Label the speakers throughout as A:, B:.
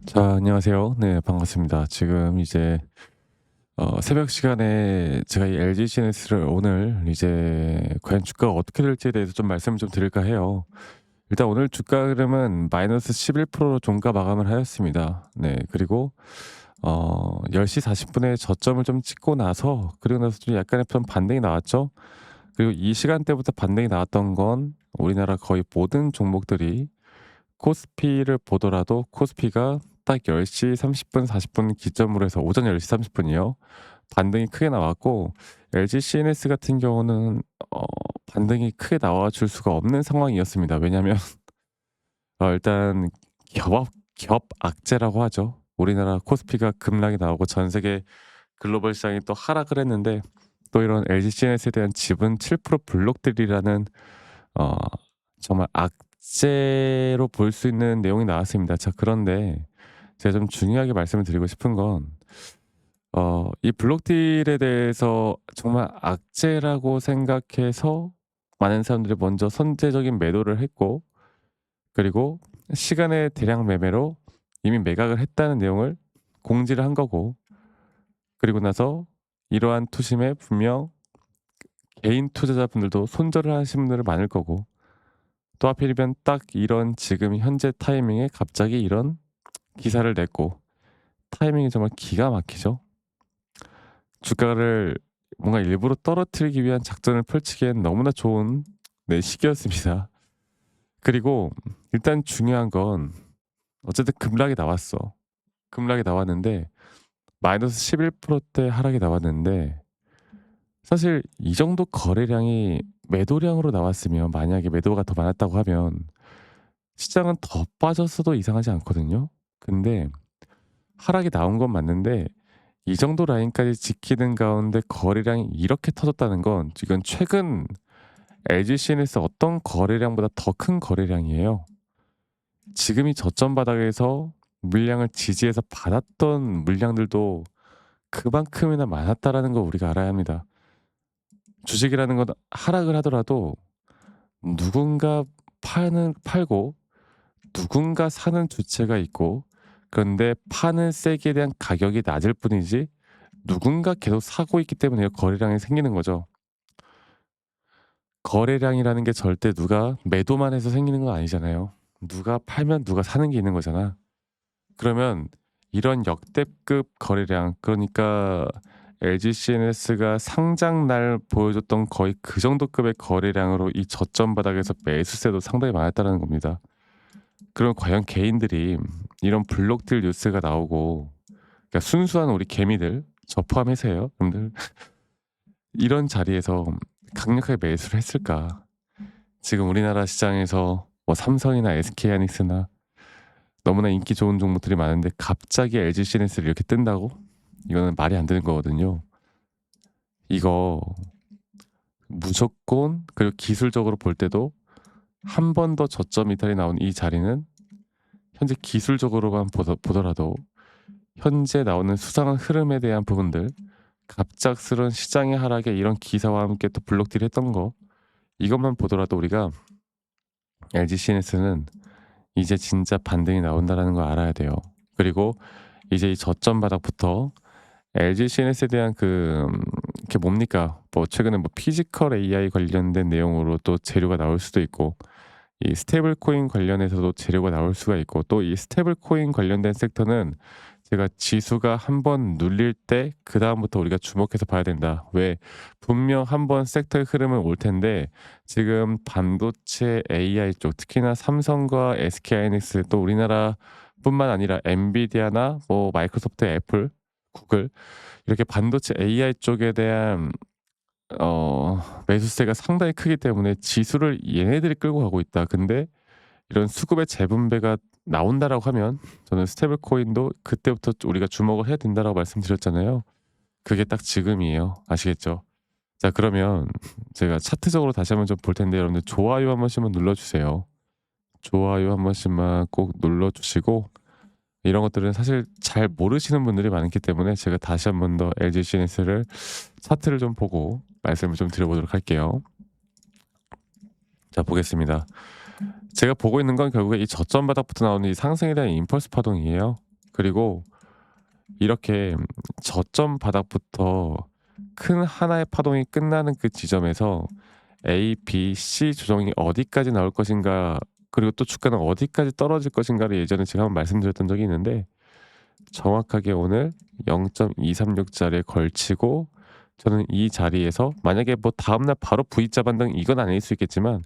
A: 자, 안녕하세요. 네, 반갑습니다. 지금 이제 새벽 시간에 제가 이 LG CNS를 오늘 이제 과연 주가가 어떻게 될지에 대해서 좀 말씀을 좀 드릴까 해요. 일단 오늘 주가 흐름은 마이너스 11%로 종가 마감을 하였습니다. 네, 그리고 10시 40분에 저점을 좀 찍고 나서 그리고 나서 좀 약간의 좀 반등이 나왔죠. 그리고 이 시간대부터 반등이 나왔던 건 우리나라 거의 모든 종목들이 코스피를 보더라도 코스피가 딱 10시 30분 40분 기점으로 해서 오전 10시 30분이요. 반등이 크게 나왔고 LG CNS 같은 경우는 어 반등이 크게 나와 줄 수가 없는 상황이었습니다. 왜냐하면 일단 겹악재라고 하죠. 우리나라 코스피가 급락이 나오고 전 세계 글로벌 시장이 또 하락을 했는데 또 이런 LG CNS에 대한 지분 7% 블록들이라는 어 정말 악재로 볼 수 있는 내용이 나왔습니다. 자, 그런데 제가 좀 중요하게 말씀을 드리고 싶은 건 이 블록딜에 대해서 정말 악재라고 생각해서 많은 사람들이 먼저 선제적인 매도를 했고, 그리고 시간의 대량 매매로 이미 매각을 했다는 내용을 공지를 한 거고, 그리고 나서 이러한 투심에 분명 개인 투자자분들도 손절을 하신 분들은 많을 거고, 또 하필이면 딱 이런 지금 현재 타이밍에 갑자기 이런 기사를 냈고, 타이밍이 정말 기가 막히죠. 주가를 뭔가 일부러 떨어뜨리기 위한 작전을 펼치기엔 너무나 좋은 네, 시기였습니다. 그리고 일단 중요한 건 어쨌든 급락이 나왔어. 급락이 나왔는데 마이너스 11%대 하락이 나왔는데, 사실 이 정도 거래량이 매도량으로 나왔으면, 만약에 매도가 더 많았다고 하면 시장은 더 빠졌어도 이상하지 않거든요. 근데 하락이 나온 건 맞는데 이 정도 라인까지 지키는 가운데 거래량이 이렇게 터졌다는 건 지금 최근 LG CNS 어떤 거래량보다 더 큰 거래량이에요. 지금이 저점 바닥에서 물량을 지지해서 받았던 물량들도 그만큼이나 많았다라는 거 우리가 알아야 합니다. 주식이라는 건 하락을 하더라도 누군가 팔고 누군가 사는 주체가 있고, 그런데 파는 세기에 대한 가격이 낮을 뿐이지 누군가 계속 사고 있기 때문에 거래량이 생기는 거죠. 거래량이라는 게 절대 누가 매도만 해서 생기는 건 아니잖아요. 누가 팔면 누가 사는 게 있는 거잖아. 그러면 이런 역대급 거래량, 그러니까 LG CNS가 상장 날 보여줬던 거의 그 정도 급의 거래량으로 이 저점 바닥에서 매수세도 상당히 많았다는 겁니다. 그럼 과연 개인들이 이런 블록딜 뉴스가 나오고, 그러니까 순수한 우리 개미들 저 포함해서요, 여러분들, 이런 자리에서 강력하게 매수를 했을까? 지금 우리나라 시장에서 뭐 삼성이나 SK하이닉스나 너무나 인기 좋은 종목들이 많은데 갑자기 LG CNS를 이렇게 뜬다고? 이거는 말이 안 되는 거거든요. 이거 무조건, 그리고 기술적으로 볼 때도 한 번 더 저점 이탈이 나온 이 자리는 현재 기술적으로만 보더라도 현재 나오는 수상한 흐름에 대한 부분들, 갑작스런 시장의 하락에 이런 기사와 함께 또 블록딜 했던 거, 이것만 보더라도 우리가 LG CNS는 이제 진짜 반등이 나온다라는 걸 알아야 돼요. 그리고 이제 이 저점 바닥부터 LG CNS에 대한 그게 뭡니까? 뭐 최근에 뭐 피지컬 AI 관련된 내용으로 또 재료가 나올 수도 있고, 이 스테이블 코인 관련해서도 재료가 나올 수가 있고, 또 이 스테이블 코인 관련된 섹터는 제가 지수가 한번 눌릴 때 그다음부터 우리가 주목해서 봐야 된다. 왜? 분명 한번 섹터의 흐름은 올 텐데 지금 반도체 AI 쪽, 특히나 삼성과 SK하이닉스, 또 우리나라뿐만 아니라 엔비디아나 뭐 마이크로소프트, 애플, 구글, 이렇게 반도체 AI 쪽에 대한 매수세가 상당히 크기 때문에 지수를 얘네들이 끌고 가고 있다. 근데 이런 수급의 재분배가 나온다라고 하면 저는 스테이블 코인도 그때부터 우리가 주목을 해야 된다라고 말씀드렸잖아요. 그게 딱 지금이에요. 아시겠죠? 자, 그러면 제가 차트적으로 다시 한번 좀 볼 텐데 여러분들 좋아요 한 번씩만 눌러 주세요. 좋아요 한 번씩만 꼭 눌러 주시고, 이런 것들은 사실 잘 모르시는 분들이 많기 때문에 제가 다시 한번 더 LG CNS를 차트를 좀 보고 말씀을 좀 드려보도록 할게요. 자, 보겠습니다. 제가 보고 있는 건 결국에 이 저점 바닥부터 나오는 이 상승에 대한 임펄스 파동이에요. 그리고 이렇게 저점 바닥부터 큰 하나의 파동이 끝나는 그 지점에서 A, B, C 조정이 어디까지 나올 것인가, 그리고 또 주가는 어디까지 떨어질 것인가를 예전에 제가 한번 말씀드렸던 적이 있는데, 정확하게 오늘 0.236 자리에 걸치고 저는 이 자리에서 만약에 뭐 다음날 바로 V자 반등 이건 아닐 수 있겠지만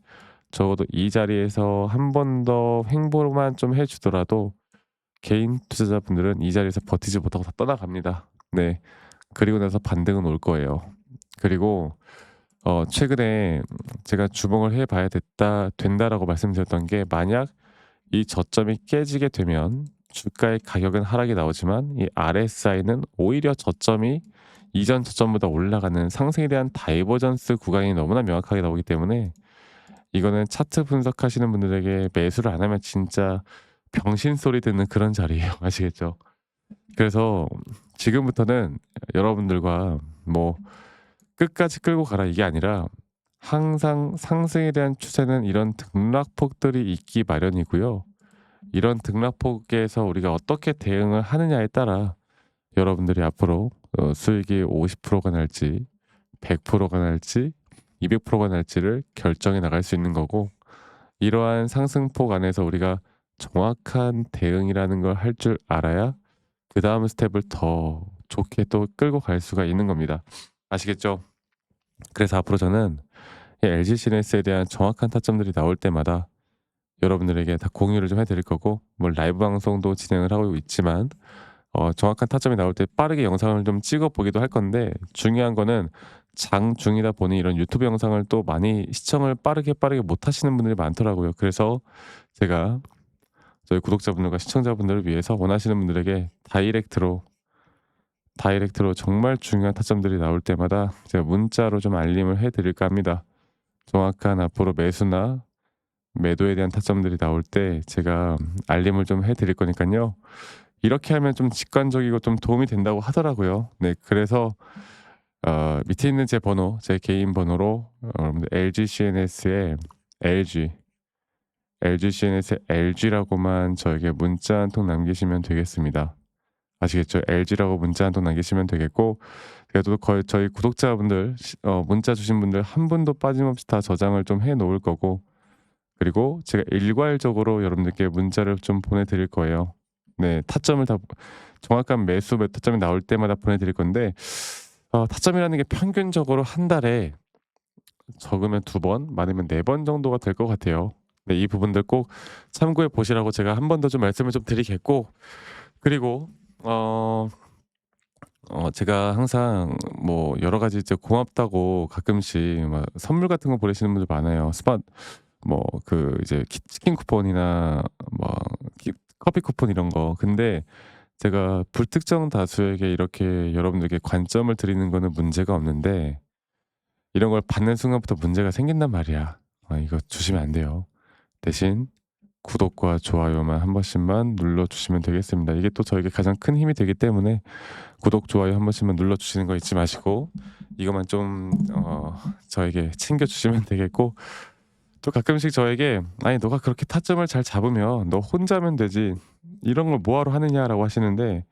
A: 적어도 이 자리에서 한 번 더 횡보만 좀 해 주더라도 개인 투자자분들은 이 자리에서 버티지 못하고 다 떠나갑니다. 네. 그리고 나서 반등은 올 거예요. 그리고 최근에 제가 주목을 해 봐야 된다라고 말씀드렸던 게, 만약 이 저점이 깨지게 되면 주가의 가격은 하락이 나오지만 이 RSI는 오히려 저점이 이전 저점보다 올라가는 상승에 대한 다이버전스 구간이 너무나 명확하게 나오기 때문에, 이거는 차트 분석하시는 분들에게 매수를 안 하면 진짜 병신 소리 듣는 그런 자리예요. 아시겠죠? 그래서 지금부터는 여러분들과 뭐 끝까지 끌고 가라 이게 아니라, 항상 상승에 대한 추세는 이런 등락폭들이 있기 마련이고요. 이런 등락폭에서 우리가 어떻게 대응을 하느냐에 따라 여러분들이 앞으로 수익이 50%가 날지 100%가 날지 200%가 날지를 결정해 나갈 수 있는 거고, 이러한 상승폭 안에서 우리가 정확한 대응이라는 걸 할 줄 알아야 그다음 스텝을 더 좋게 또 끌고 갈 수가 있는 겁니다. 아시겠죠? 그래서 앞으로 저는 이 LG 시네스에 대한 정확한 타점들이 나올 때마다 여러분들에게 다 공유를 좀 해 드릴 거고, 뭐 라이브 방송도 진행을 하고 있지만 정확한 타점이 나올 때 빠르게 영상을 좀 찍어 보기도 할 건데, 중요한 거는 장중이다 보니 이런 유튜브 영상을 또 많이 시청을 빠르게 못 하시는 분들이 많더라고요. 그래서 제가 저희 구독자분들과 시청자분들을 위해서 원하시는 분들에게 다이렉트로 정말 중요한 타점들이 나올 때마다 제가 문자로 좀 알림을 해 드릴까 합니다. 정확한 앞으로 매수나 매도에 대한 타점들이 나올 때 제가 알림을 좀 해 드릴 거니깐요. 이렇게 하면 좀 직관적이고 좀 도움이 된다고 하더라고요. 네, 그래서 밑에 있는 제 번호, 제 개인 번호로 여러분들 LGCNS에 LGCNS에 LG라고만 저에게 문자 한 통 남기시면 되겠습니다. 아시겠죠? LG라고 문자 한 통 남기시면 되겠고, 그래도 거의 저희 구독자분들 문자 주신 분들 한 분도 빠짐없이 다 저장을 좀 해 놓을 거고, 그리고 제가 일괄적으로 여러분들께 문자를 좀 보내 드릴 거예요. 네. 타점을 다 정확한 매수 몇 타점이 나올 때마다 보내 드릴 건데, 타점이라는 게 평균적으로 한 달에 적으면 2번, 많으면 4번 정도가 될 것 같아요. 네. 이 부분들 꼭 참고해 보시라고 제가 한 번 더 좀 말씀을 좀 드리겠고, 그리고 어 제가 항상 뭐 여러 가지 이제 고맙다고 가끔씩 막 선물 같은 거 보내시는 분들 많아요. 뭐 이제 치킨 쿠폰이나 뭐 커피 쿠폰 이런 거. 근데 제가 불특정 다수에게 이렇게 여러분들께 관점을 드리는 거는 문제가 없는데, 이런 걸 받는 순간부터 문제가 생긴단 말이야. 이거 주시면 안 돼요. 대신 구독과 좋아요만 한 번씩만 눌러 주시면 되겠습니다. 이게 또 저에게 가장 큰 힘이 되기 때문에 구독, 좋아요 한 번씩만 눌러 주시는 거 잊지 마시고, 이것만 좀 저에게 챙겨 주시면 되겠고, 또 가끔씩 저에게 "아니 너가 그렇게 타점을 잘 잡으면 너 혼자 하면 되지. 이런 걸 뭐하러 하느냐."라고 하시는데,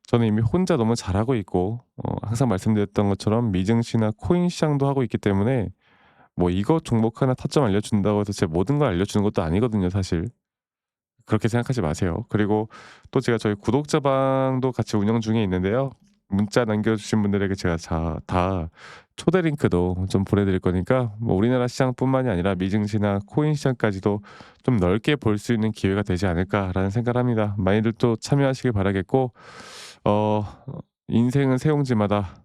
A: 저는 이미 혼자 너무 잘하고 있고 항상 말씀드렸던 것처럼 미증시나 코인 시장도 하고 있기 때문에, 뭐 이거 종목 하나 타점 알려준다고 해서 제 모든 걸 알려주는 것도 아니거든요 사실. 그렇게 생각하지 마세요. 그리고 또 제가 저희 구독자방도 같이 운영 중에 있는데요. 문자 남겨주신 분들에게 제가 다 초대 링크도 좀 보내드릴 거니까, 뭐 우리나라 시장뿐만이 아니라 미증시나 코인 시장까지도 좀 넓게 볼 수 있는 기회가 되지 않을까라는 생각을 합니다. 많이들 또 참여하시길 바라겠고, 어, 인생은 세옹지마다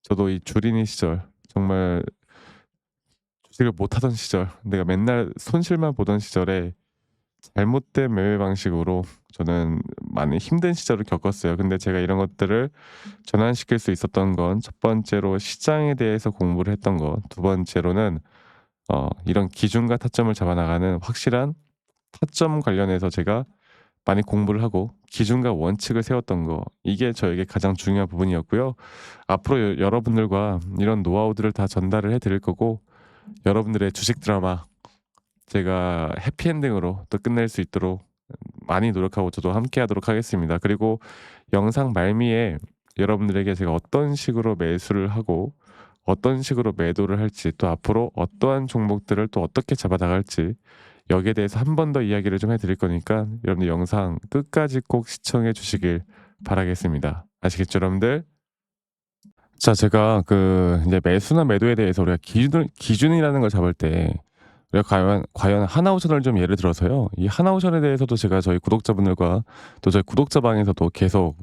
A: 저도 이 주린이 시절, 정말 주식을 못하던 시절, 내가 맨날 손실만 보던 시절에 잘못된 매매 방식으로 저는 많이 힘든 시절을 겪었어요. 근데 제가 이런 것들을 전환시킬 수 있었던 건, 첫 번째로 시장에 대해서 공부를 했던 것, 두 번째로는 이런 기준과 타점을 잡아나가는 확실한 타점 관련해서 제가 많이 공부를 하고 기준과 원칙을 세웠던 거, 이게 저에게 가장 중요한 부분이었고요. 앞으로 여러분들과 이런 노하우들을 다 전달을 해 드릴 거고, 여러분들의 주식 드라마 제가 해피엔딩으로 또 끝낼 수 있도록 많이 노력하고 저도 함께 하도록 하겠습니다. 그리고 영상 말미에 여러분들에게 제가 어떤 식으로 매수를 하고 어떤 식으로 매도를 할지, 또 앞으로 어떠한 종목들을 또 어떻게 잡아 나갈지, 여기에 대해서 한 번 더 이야기를 좀 해 드릴 거니까 여러분들 영상 끝까지 꼭 시청해 주시길 바라겠습니다. 아시겠죠, 여러분들? 자, 제가 이제 매수나 매도에 대해서 우리가 기준이라는 걸 잡을 때 우리가 과연 하나오션을 좀 예를 들어서요. 이 하나오션에 대해서도 제가 저희 구독자분들과 또 저희 구독자방에서도 계속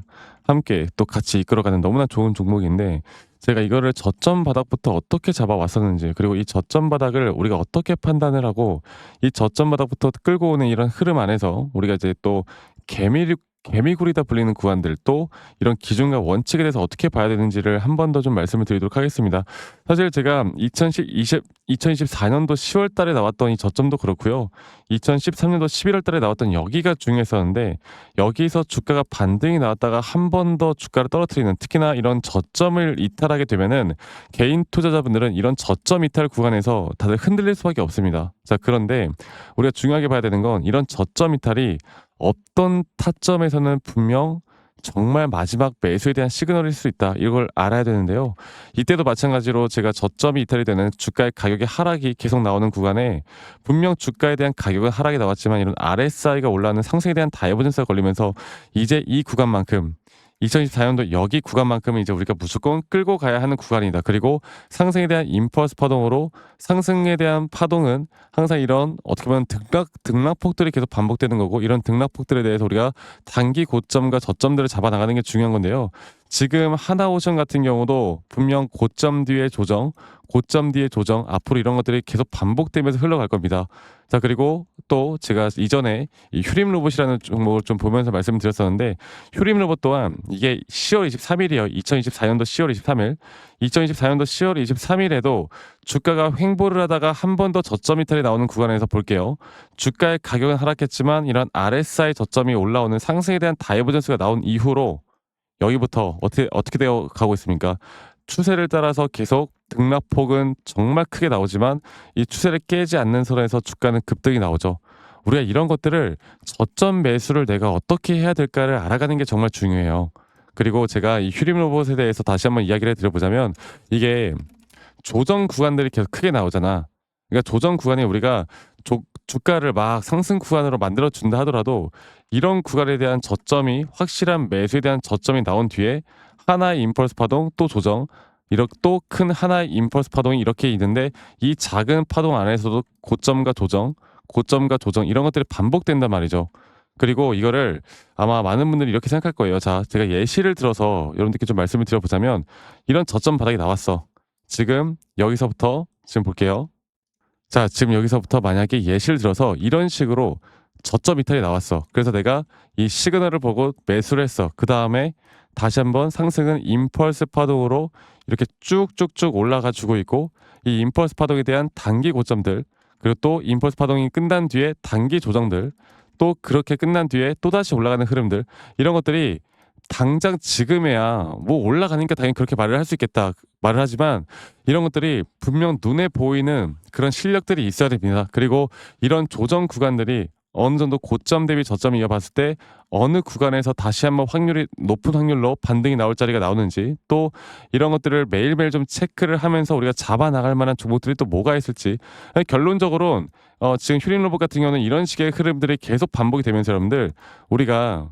A: 함께 또 같이 이끌어가는 너무나 좋은 종목인데, 제가 이거를 저점 바닥부터 어떻게 잡아왔었는지, 그리고 이 저점 바닥을 우리가 어떻게 판단을 하고 이 저점 바닥부터 끌고 오는 이런 흐름 안에서 우리가 이제 또 개미굴이다 불리는 구간들, 또 이런 기준과 원칙에 대해서 어떻게 봐야 되는지를 한 번 더 좀 말씀을 드리도록 하겠습니다. 사실 제가 2024년도 10월 달에 나왔던 이 저점도 그렇고요. 2013년도 11월 달에 나왔던 여기가 중요했었는데, 여기서 주가가 반등이 나왔다가 한 번 더 주가를 떨어뜨리는, 특히나 이런 저점을 이탈하게 되면은 개인 투자자분들은 이런 저점 이탈 구간에서 다들 흔들릴 수밖에 없습니다. 자, 그런데 우리가 중요하게 봐야 되는 건 이런 저점 이탈이 어떤 타점에서는 분명 정말 마지막 매수에 대한 시그널일 수 있다, 이걸 알아야 되는데요. 이때도 마찬가지로 제가 저점이 이탈이 되는 주가의 가격의 하락이 계속 나오는 구간에 분명 주가에 대한 가격은 하락이 나왔지만 이런 RSI가 올라가는 상승에 대한 다이버전스가 걸리면서 이제 이 구간만큼, 2024년도 여기 구간만큼은 이제 우리가 무조건 끌고 가야 하는 구간이다. 그리고 상승에 대한 임펄스 파동으로, 상승에 대한 파동은 항상 이런 어떻게 보면 등락폭들이 계속 반복되는 거고, 이런 등락폭들에 대해서 우리가 단기 고점과 저점들을 잡아 나가는 게 중요한 건데요. 지금 하나오션 같은 경우도 분명 고점 뒤에 조정, 고점 뒤에 조정, 앞으로 이런 것들이 계속 반복되면서 흘러갈 겁니다. 자, 그리고 또 제가 이전에 이 휴림 로봇이라는 종목을 좀 보면서 말씀드렸었는데, 휴림 로봇 또한 이게 10월 23일이에요. 2024년도 10월 23일. 2024년도 10월 23일에도 주가가 횡보를 하다가 한 번 더 저점 이탈이 나오는 구간에서 볼게요. 주가의 가격은 하락했지만 이런 RSI 저점이 올라오는 상승에 대한 다이버전스가 나온 이후로 여기부터 어떻게 되어 가고 있습니까? 추세를 따라서 계속 등락폭은 정말 크게 나오지만 이 추세를 깨지 않는 선에서 주가는 급등이 나오죠. 우리가 이런 것들을 저점 매수를 내가 어떻게 해야 될까를 알아가는 게 정말 중요해요. 그리고 제가 이 휴림 로봇에 대해서 다시 한번 이야기를 드려보자면, 이게 조정 구간들이 계속 크게 나오잖아. 그러니까 조정 구간에 우리가 주가를 막 상승 구간으로 만들어 준다 하더라도 이런 구간에 대한 저점이, 확실한 매수에 대한 저점이 나온 뒤에 하나의 임펄스 파동, 또 조정, 이렇게 또 큰 하나의 임펄스 파동이 이렇게 있는데, 이 작은 파동 안에서도 고점과 조정, 고점과 조정, 이런 것들이 반복된단 말이죠. 그리고 이거를 아마 많은 분들이 이렇게 생각할 거예요. 자, 제가 예시를 들어서 여러분들께 좀 말씀을 드려보자면, 이런 저점 바닥이 나왔어. 지금 여기서부터 지금 볼게요. 자, 지금 여기서부터 만약에 예시를 들어서 이런 식으로 저점 이탈이 나왔어. 그래서 내가 이 시그널을 보고 매수를 했어. 그 다음에 다시 한번 상승은 임펄스 파동으로 이렇게 쭉쭉쭉 올라가 주고 있고, 이 임펄스 파동에 대한 단기 고점들, 그리고 또 임펄스 파동이 끝난 뒤에 단기 조정들, 또 그렇게 끝난 뒤에 또다시 올라가는 흐름들, 이런 것들이 당장 지금에야 뭐 올라가니까 당연히 그렇게 말을 할 수 있겠다 말을 하지만, 이런 것들이 분명 눈에 보이는 그런 실력들이 있어야 됩니다. 그리고 이런 조정 구간들이 어느 정도 고점 대비 저점을 이어봤을 때 어느 구간에서 다시 한번 높은 확률로 반등이 나올 자리가 나오는지, 또 이런 것들을 매일매일 좀 체크를 하면서 우리가 잡아 나갈 만한 종목들이 또 뭐가 있을지. 결론적으로 지금 휴림 로봇 같은 경우는 이런 식의 흐름들이 계속 반복이 되면서 여러분들, 우리가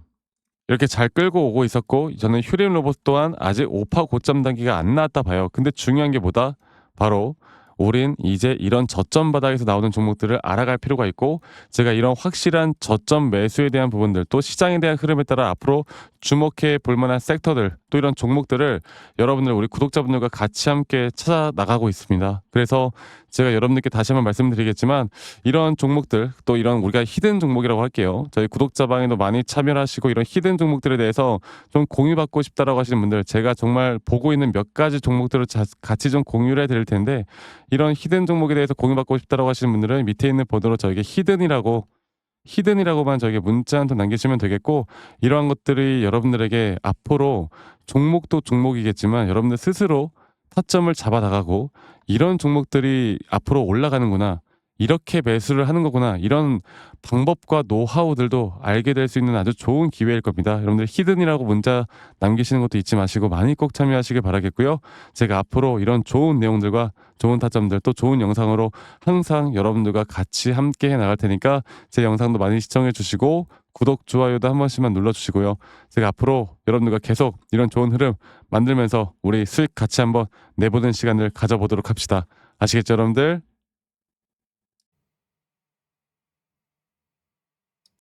A: 이렇게 잘 끌고 오고 있었고, 저는 휴림 로봇 또한 아직 오파 고점 단계가 안 나왔다 봐요. 근데 중요한 게 뭐다? 바로 우린 이제 이런 저점 바닥에서 나오는 종목들을 알아갈 필요가 있고, 제가 이런 확실한 저점 매수에 대한 부분들, 또 시장에 대한 흐름에 따라 앞으로 주목해 볼 만한 섹터들, 또 이런 종목들을 여러분들, 우리 구독자분들과 같이 함께 찾아 나가고 있습니다. 그래서 제가 여러분들께 다시 한번 말씀드리겠지만, 이런 종목들, 또 이런 우리가 히든 종목이라고 할게요. 저희 구독자방에도 많이 참여하시고 이런 히든 종목들에 대해서 좀 공유받고 싶다라고 하시는 분들, 제가 정말 보고 있는 몇 가지 종목들을 같이 좀 공유를 해드릴 텐데, 이런 히든 종목에 대해서 공유받고 싶다라고 하시는 분들은 밑에 있는 번호로 저에게 히든이라고만 저에게 문자 한 통 남기시면 되겠고, 이러한 것들이 여러분들에게 앞으로 종목도 종목이겠지만 여러분들 스스로 타점을 잡아 나가고, 이런 종목들이 앞으로 올라가는구나, 이렇게 매수를 하는 거구나. 이런 방법과 노하우들도 알게 될 수 있는 아주 좋은 기회일 겁니다. 여러분들 히든이라고 문자 남기시는 것도 잊지 마시고 많이 꼭 참여하시길 바라겠고요. 제가 앞으로 이런 좋은 내용들과 좋은 타점들 또 좋은 영상으로 항상 여러분들과 같이 함께 해 나갈 테니까 제 영상도 많이 시청해 주시고 구독, 좋아요도 한 번씩만 눌러주시고요. 제가 앞으로 여러분들과 계속 이런 좋은 흐름 만들면서 우리 수익 같이 한번 내보는 시간을 가져보도록 합시다. 아시겠죠, 여러분들?